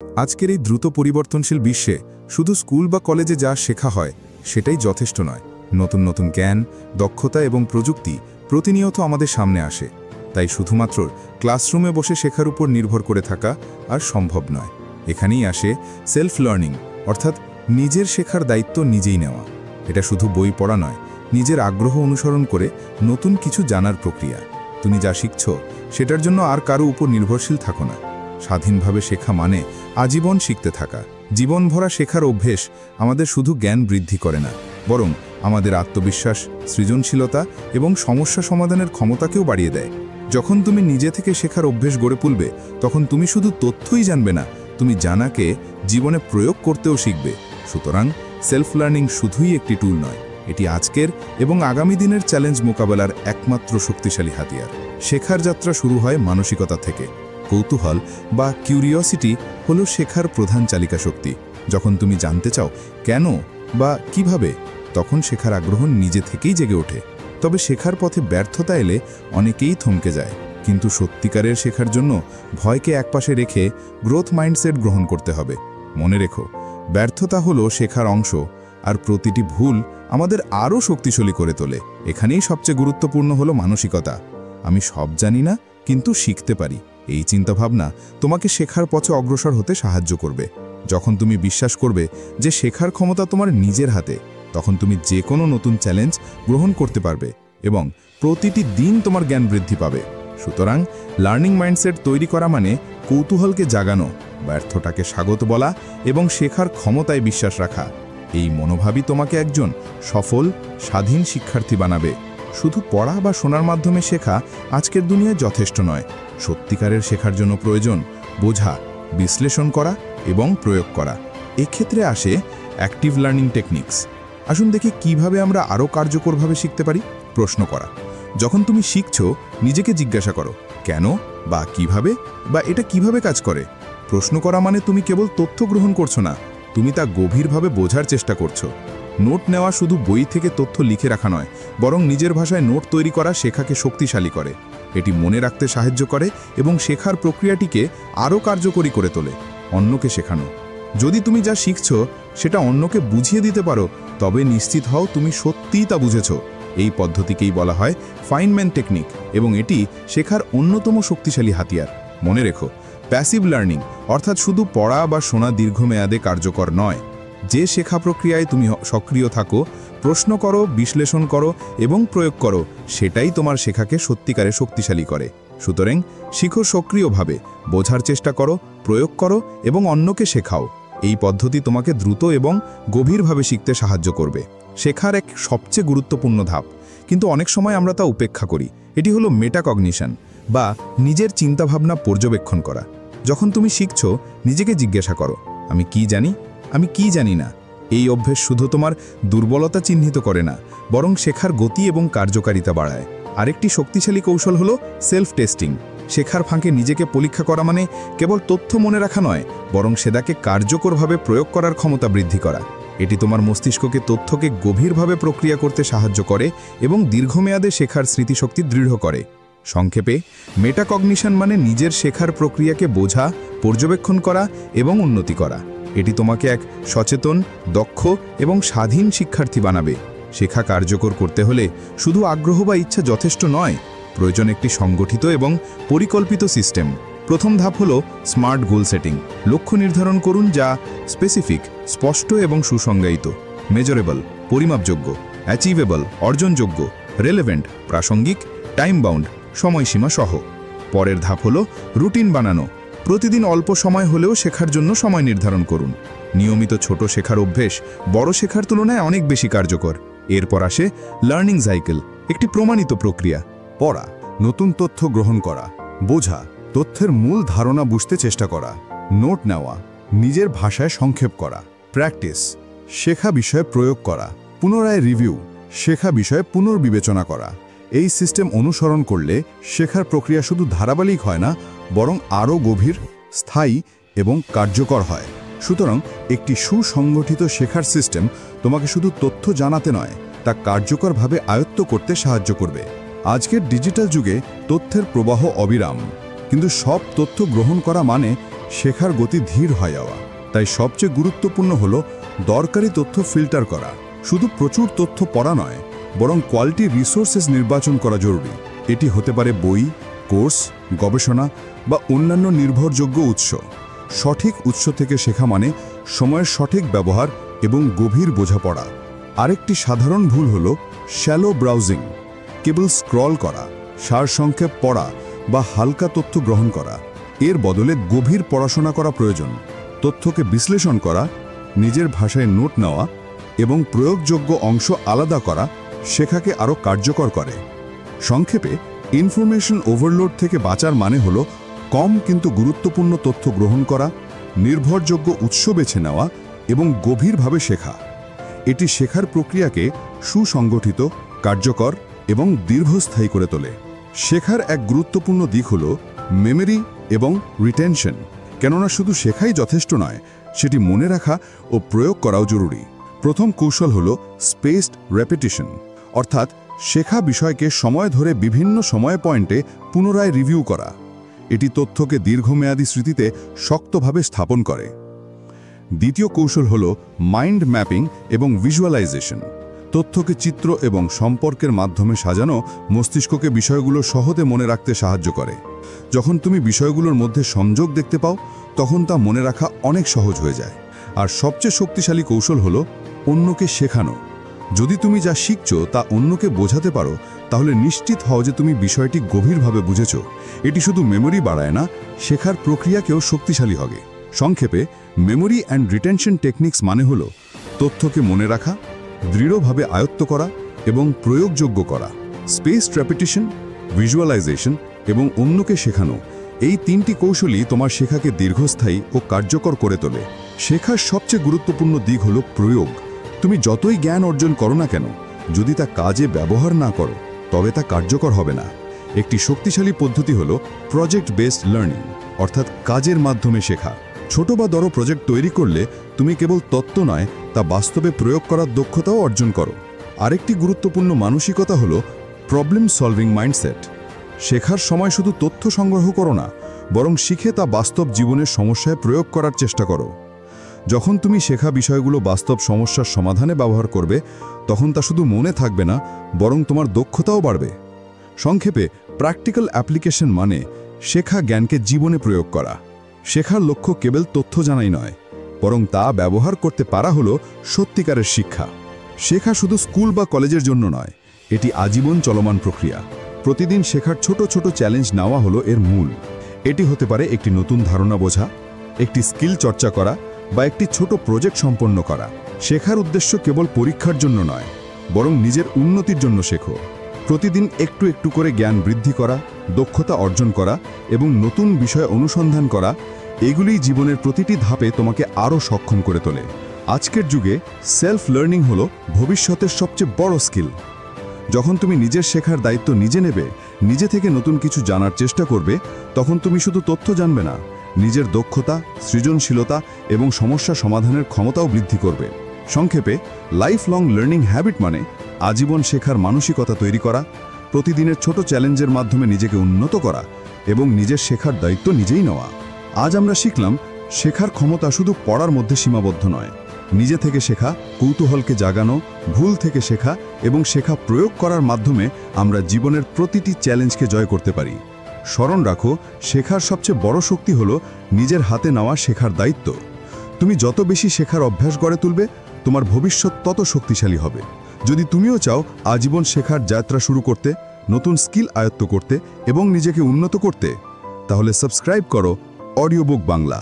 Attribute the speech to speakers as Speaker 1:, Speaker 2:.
Speaker 1: আজকের এই দ্রুত পরিবর্তনশীল বিশ্বে শুধু স্কুল বা কলেজে যা শেখা হয় সেটাই যথেষ্ট নয়। নতুন নতুন জ্ঞান, দক্ষতা এবং প্রযুক্তি প্রতিনিয়ত আমাদের সামনে আসে। তাই শুধুমাত্র ক্লাসরুমে বসে শেখার উপর নির্ভর করে থাকা আর সম্ভব নয়। এখানেই আসে সেলফ লার্নিং, অর্থাৎ নিজের শেখার দায়িত্ব নিজেই নেওয়া। এটা শুধু বই পড়া নয়, নিজের আগ্রহ অনুসরণ করে নতুন কিছু জানার প্রক্রিয়া। তুমি যা শিখছ সেটার জন্য আর কারো উপর নির্ভরশীল থাকো না। স্বাধীনভাবে শেখা মানে আজীবন শিখতে থাকা। জীবনভরা শেখার অভ্যেস আমাদের শুধু জ্ঞান বৃদ্ধি করে না, বরং আমাদের আত্মবিশ্বাস, সৃজনশীলতা এবং সমস্যা সমাধানের ক্ষমতাকেও বাড়িয়ে দেয়। যখন তুমি নিজে থেকে শেখার অভ্যেস গড়ে তুলবে, তখন তুমি শুধু তথ্যই জানবে না, তুমি জানাকে জীবনে প্রয়োগ করতেও শিখবে। সুতরাং সেলফ লার্নিং শুধুই একটি টুল নয়, এটি আজকের এবং আগামী দিনের চ্যালেঞ্জ মোকাবেলার একমাত্র শক্তিশালী হাতিয়ার। শেখার যাত্রা শুরু হয় মানসিকতা থেকে। কৌতূহল বা কিউরিওসিটি হলো শেখার প্রধান চালিকা শক্তি। যখন তুমি জানতে চাও কেন বা কিভাবে, তখন শেখার আগ্রহ নিজে থেকেই জেগে ওঠে। তবে শেখার পথে ব্যর্থতা এলে অনেকেই থমকে যায়, কিন্তু সত্যিকারের শেখার জন্য ভয়কে একপাশে রেখে গ্রোথ মাইন্ডসেট গ্রহণ করতে হবে। মনে রেখো, ব্যর্থতা হলো শেখার অংশ, আর প্রতিটি ভুল আমাদের আরও শক্তিশালী করে তোলে। এখানেই সবচেয়ে গুরুত্বপূর্ণ হলো মানসিকতা। আমি সব জানি না, কিন্তু শিখতে পারি। এই চিন্তাভাবনা তোমাকে শেখার পথে অগ্রসর হতে সাহায্য করবে। যখন তুমি বিশ্বাস করবে যে শেখার ক্ষমতা তোমার নিজের হাতে, তখন তুমি যে কোনো নতুন চ্যালেঞ্জ গ্রহণ করতে পারবে এবং প্রতিটি দিন তোমার জ্ঞান বৃদ্ধি পাবে। সুতরাং লার্নিং মাইন্ডসেট তৈরি করা মানে কৌতূহলকে জাগানো, ব্যর্থতাকে স্বাগত বলা এবং শেখার ক্ষমতায় বিশ্বাস রাখা। এই মনোভাবই তোমাকে একজন সফল, স্বাধীন শিক্ষার্থী বানাবে। শুধু পড়া বা শোনার মাধ্যমে শেখা আজকের দুনিয়ায় যথেষ্ট নয়। সত্যিকারের শেখার জন্য প্রয়োজন বোঝা, বিশ্লেষণ করা এবং প্রয়োগ করা। এক্ষেত্রে আসে অ্যাক্টিভ লার্নিং টেকনিক্স। আসুন দেখি কিভাবে আমরা আরও কার্যকরভাবে শিখতে পারি। প্রশ্ন করা। যখন তুমি শিখছো, নিজেকে জিজ্ঞাসা করো কেন বা কিভাবে বা এটা কিভাবে কাজ করে। প্রশ্ন করা মানে তুমি কেবল তথ্য গ্রহণ করছো না, তুমি তা গভীরভাবে বোঝার চেষ্টা করছো। নোট নেওয়া শুধু বই থেকে তথ্য লিখে রাখা নয়, বরং নিজের ভাষায় নোট তৈরি করা শেখাকে শক্তিশালী করে। এটি মনে রাখতে সাহায্য করে এবং শেখার প্রক্রিয়াটিকে আরও কার্যকরী করে তোলে। অন্যকে শেখানো। যদি তুমি যা শিখছো সেটা অন্যকে বুঝিয়ে দিতে পারো, তবে নিশ্চিত হও তুমি সত্যিই তা বুঝেছ। এই পদ্ধতিকেই বলা হয় ফাইনম্যান টেকনিক এবং এটি শেখার অন্যতম শক্তিশালী হাতিয়ার। মনে রেখো, প্যাসিভ লার্নিং অর্থাৎ শুধু পড়া বা শোনা দীর্ঘমেয়াদে কার্যকর নয়। যে শেখা প্রক্রিয়ায় তুমি সক্রিয় থাকো, প্রশ্ন করো, বিশ্লেষণ করো এবং প্রয়োগ করো, সেটাই তোমার শেখাকে সত্যিকারে শক্তিশালী করে। সুতরাং শিখো সক্রিয়ভাবে, বোঝার চেষ্টা করো, প্রয়োগ করো এবং অন্যকে শেখাও। এই পদ্ধতি তোমাকে দ্রুত এবং গভীরভাবে শিখতে সাহায্য করবে। শেখার এক সবচেয়ে গুরুত্বপূর্ণ ধাপ, কিন্তু অনেক সময় আমরা তা উপেক্ষা করি। এটি হলো মেটাকগনিশন বা নিজের চিন্তাভাবনা পর্যবেক্ষণ করা। যখন তুমি শিখছো, নিজেকে জিজ্ঞাসা করো, আমি কি জানি, আমি কি জানি না। এই অভ্যেস শুধু তোমার দুর্বলতা চিহ্নিত করে না, বরং শেখার গতি এবং কার্যকারিতা বাড়ায়। আরেকটি শক্তিশালী কৌশল হলো সেলফ টেস্টিং। শেখার ফাঁকে নিজেকে পরীক্ষা করা মানে কেবল তথ্য মনে রাখা নয়, বরং সেটাকে কার্যকরভাবে প্রয়োগ করার ক্ষমতা বৃদ্ধি করা। এটি তোমার মস্তিষ্ককে তথ্যকে গভীরভাবে প্রক্রিয়া করতে সাহায্য করে এবং দীর্ঘমেয়াদে শেখার স্মৃতিশক্তি দৃঢ় করে। সংক্ষেপে, মেটাকগনিশন মানে নিজের শেখার প্রক্রিয়াকে বোঝা, পর্যবেক্ষণ করা এবং উন্নতি করা। এটি তোমাকে এক সচেতন, দক্ষ এবং স্বাধীন শিক্ষার্থী বানাবে। শেখা কার্যকর করতে হলে শুধু আগ্রহ বা ইচ্ছা যথেষ্ট নয়, প্রয়োজন একটি সংগঠিত এবং পরিকল্পিত সিস্টেম। প্রথম ধাপ হলো স্মার্ট গোল সেটিং। লক্ষ্য নির্ধারণ করুন যা স্পেসিফিক, স্পষ্ট এবং সুসংজ্ঞায়িত, মেজারেবল, পরিমাপযোগ্য, অ্যাচিভেবল, অর্জনযোগ্য, রেলেভেন্ট, প্রাসঙ্গিক, টাইম বাউন্ড, সময়সীমা সহ। পরের ধাপ হলো রুটিন বানানো। প্রতিদিন অল্প সময় হলেও শেখার জন্য সময় নির্ধারণ করুন। নিয়মিত ছোট শেখার অভ্যেস বড় শেখার তুলনায় অনেক বেশি কার্যকর। এরপর আসে লার্নিং সাইকেল, একটি প্রমাণিত প্রক্রিয়া।
Speaker 2: পড়া, নতুন তথ্য গ্রহণ করা, বোঝা, তথ্যের মূল ধারণা বুঝতে চেষ্টা করা, নোট নেওয়া, নিজের ভাষায় সংক্ষেপ করা, প্র্যাকটিস, শেখা বিষয়ে প্রয়োগ করা, পুনরায় রিভিউ, শেখা বিষয়ে পুনর্বিবেচনা করা। এই সিস্টেম অনুসরণ করলে শেখার প্রক্রিয়া শুধু ধারাবাহিক হয় না, বরং আরও গভীর, স্থায়ী এবং কার্যকর হয়। সুতরাং একটি সুসংগঠিত শেখার সিস্টেম তোমাকে শুধু তথ্য জানাতে নয়, তা কার্যকরভাবে আয়ত্ত করতে সাহায্য করবে। আজকের ডিজিটাল যুগে তথ্যের প্রবাহ অবিরাম, কিন্তু সব তথ্য গ্রহণ করা মানে শেখার গতি ধীর হয়ে যাওয়া। তাই সবচেয়ে গুরুত্বপূর্ণ হলো দরকারি তথ্য ফিল্টার করা। শুধু প্রচুর তথ্য পড়া নয়, বরং কোয়ালিটি রিসোর্সেস নির্বাচন করা জরুরি। এটি হতে পারে বই, কোর্স, গবেষণা বা অন্যান্য নির্ভরযোগ্য উৎস। সঠিক উৎস থেকে শেখা মানে সময়ের সঠিক ব্যবহার এবং গভীর বোঝাপড়া। আরেকটি সাধারণ ভুল হলো শ্যালো ব্রাউজিং, কেবল স্ক্রল করা, সারসংক্ষেপ পড়া বা হালকা তথ্য গ্রহণ করা। এর বদলে গভীর পড়াশোনা করা প্রয়োজন। তথ্যকে বিশ্লেষণ করা, নিজের ভাষায় নোট নেওয়া এবং প্রয়োগযোগ্য অংশ আলাদা করা শেখাকে আরও কার্যকর করে। সংক্ষেপে, ইনফরমেশন ওভারলোড থেকে বাঁচার মানে হলো কম কিন্তু গুরুত্বপূর্ণ তথ্য গ্রহণ করা, নির্ভরযোগ্য উৎস বেছে নেওয়া এবং গভীরভাবে শেখা। এটি শেখার প্রক্রিয়াকে সুসংগঠিত, কার্যকর এবং দীর্ঘস্থায়ী করে তোলে। শেখার এক গুরুত্বপূর্ণ দিক হল মেমরি এবং রিটেনশন। কেননা শুধু শেখাই যথেষ্ট নয়, সেটি মনে রাখা ও প্রয়োগ করাও জরুরি। প্রথম কৌশল হল স্পেসড রেপিটিশন, অর্থাৎ শেখা বিষয়কে সময় ধরে বিভিন্ন সময় পয়েন্টে পুনরায় রিভিউ করা। এটি তথ্যকে দীর্ঘমেয়াদী স্মৃতিতে শক্তভাবে স্থাপন করে। দ্বিতীয় কৌশল হল মাইন্ড ম্যাপিং এবং ভিজুয়ালাইজেশন। তথ্যকে চিত্র এবং সম্পর্কের মাধ্যমে সাজানো মস্তিষ্ককে বিষয়গুলো সহজে মনে রাখতে সাহায্য করে। যখন তুমি বিষয়গুলোর মধ্যে সংযোগ দেখতে পাও, তখন তা মনে রাখা অনেক সহজ হয়ে যায়। আর সবচেয়ে শক্তিশালী কৌশল হল অন্যকে শেখানো। যদি তুমি যা শিখছো তা অন্যকে বোঝাতে পারো, তাহলে নিশ্চিত হও যে তুমি বিষয়টি গভীরভাবে বুঝেছ। এটি শুধু মেমোরি বাড়ায় না, শেখার প্রক্রিয়াকেও শক্তিশালী হবে। সংক্ষেপে, মেমোরি অ্যান্ড রিটেনশন টেকনিক্স মানে হল তথ্যকে মনে রাখা, দৃঢ়ভাবে আয়ত্ত করা এবং প্রয়োগযোগ্য করা। স্পেসড রেপিটিশন, ভিজুয়ালাইজেশন এবং অন্যকে শেখানো, এই তিনটি কৌশলই তোমার শেখাকে দীর্ঘস্থায়ী ও কার্যকর করে তোলে। শেখার সবচেয়ে গুরুত্বপূর্ণ দিক হল প্রয়োগ। তুমি যতই জ্ঞান অর্জন করো না কেন, যদি তা কাজে ব্যবহার না করো, তবে তা কার্যকর হবে না। একটি শক্তিশালী পদ্ধতি হল প্রজেক্ট বেসড লার্নিং, অর্থাৎ কাজের মাধ্যমে শেখা। ছোট বা বড় প্রজেক্ট তৈরি করলে তুমি কেবল তত্ত্ব নয়, তা বাস্তবে প্রয়োগ করার দক্ষতাও অর্জন করো। আরেকটি গুরুত্বপূর্ণ মানসিকতা হল প্রবলেম সলভিং মাইন্ডসেট। শেখার সময় শুধু তথ্য সংগ্রহ করো না, বরং শিখে তা বাস্তব জীবনের সমস্যায় প্রয়োগ করার চেষ্টা করো। যখন তুমি শেখা বিষয়গুলো বাস্তব সমস্যার সমাধানে ব্যবহার করবে, তখন তা শুধু মনে থাকবে না, বরং তোমার দক্ষতাও বাড়বে। সংক্ষেপে, প্র্যাকটিক্যাল অ্যাপ্লিকেশন মানে শেখা জ্ঞানকে জীবনে প্রয়োগ করা। শেখার লক্ষ্য কেবল তথ্য জানাই নয়, বরং তা ব্যবহার করতে পারা হলো সত্যিকারের শিক্ষা। শেখা শুধু স্কুল বা কলেজের জন্য নয়, এটি আজীবন চলমান প্রক্রিয়া। প্রতিদিন শেখার ছোট ছোট চ্যালেঞ্জ নেওয়া হলো এর মূল। এটি হতে পারে একটি নতুন ধারণা বোঝা, একটি স্কিল চর্চা করা বা একটি ছোট প্রজেক্ট সম্পন্ন করা। শেখার উদ্দেশ্য কেবল পরীক্ষার জন্য নয়, বরং নিজের উন্নতির জন্য শেখো। প্রতিদিন একটু একটু করে জ্ঞান বৃদ্ধি করা, দক্ষতা অর্জন করা এবং নতুন বিষয় অনুসন্ধান করা, এগুলিই জীবনের প্রতিটি ধাপে তোমাকে আরও সক্ষম করে তোলে। আজকের যুগে সেলফ লার্নিং হলো ভবিষ্যতের সবচেয়ে বড় স্কিল। যখন তুমি নিজের শেখার দায়িত্ব নিজে নেবে, নিজে থেকে নতুন কিছু জানার চেষ্টা করবে, তখন তুমি শুধু তথ্য জানবে না, নিজের দক্ষতা, সৃজনশীলতা এবং সমস্যা সমাধানের ক্ষমতাও বৃদ্ধি করবে। সংক্ষেপে, লাইফ লং লার্নিং হ্যাবিট মানে আজীবন শেখার মানসিকতা তৈরি করা, প্রতিদিনের ছোট চ্যালেঞ্জের মাধ্যমে নিজেকে উন্নত করা এবং নিজের শেখার দায়িত্ব নিজেই নেওয়া। আজ আমরা শিখলাম, শেখার ক্ষমতা শুধু পড়ার মধ্যে সীমাবদ্ধ নয়। নিজে থেকে শেখা, কৌতূহলকে জাগানো, ভুল থেকে শেখা এবং শেখা প্রয়োগ করার মাধ্যমে আমরা জীবনের প্রতিটি চ্যালেঞ্জকে জয় করতে পারি। স্মরণ রাখো, শেখার সবচেয়ে বড় শক্তি হলো নিজের হাতে নেওয়া শেখার দায়িত্ব। তুমি যত বেশি শেখার অভ্যাস গড়ে তুলবে, তোমার ভবিষ্যৎ তত শক্তিশালী হবে। যদি তুমিও চাও আজীবন শেখার যাত্রা শুরু করতে, নতুন স্কিল আয়ত্ত করতে এবং নিজেকে উন্নত করতে, তাহলে সাবস্ক্রাইব করো অডিও বুক বাংলা।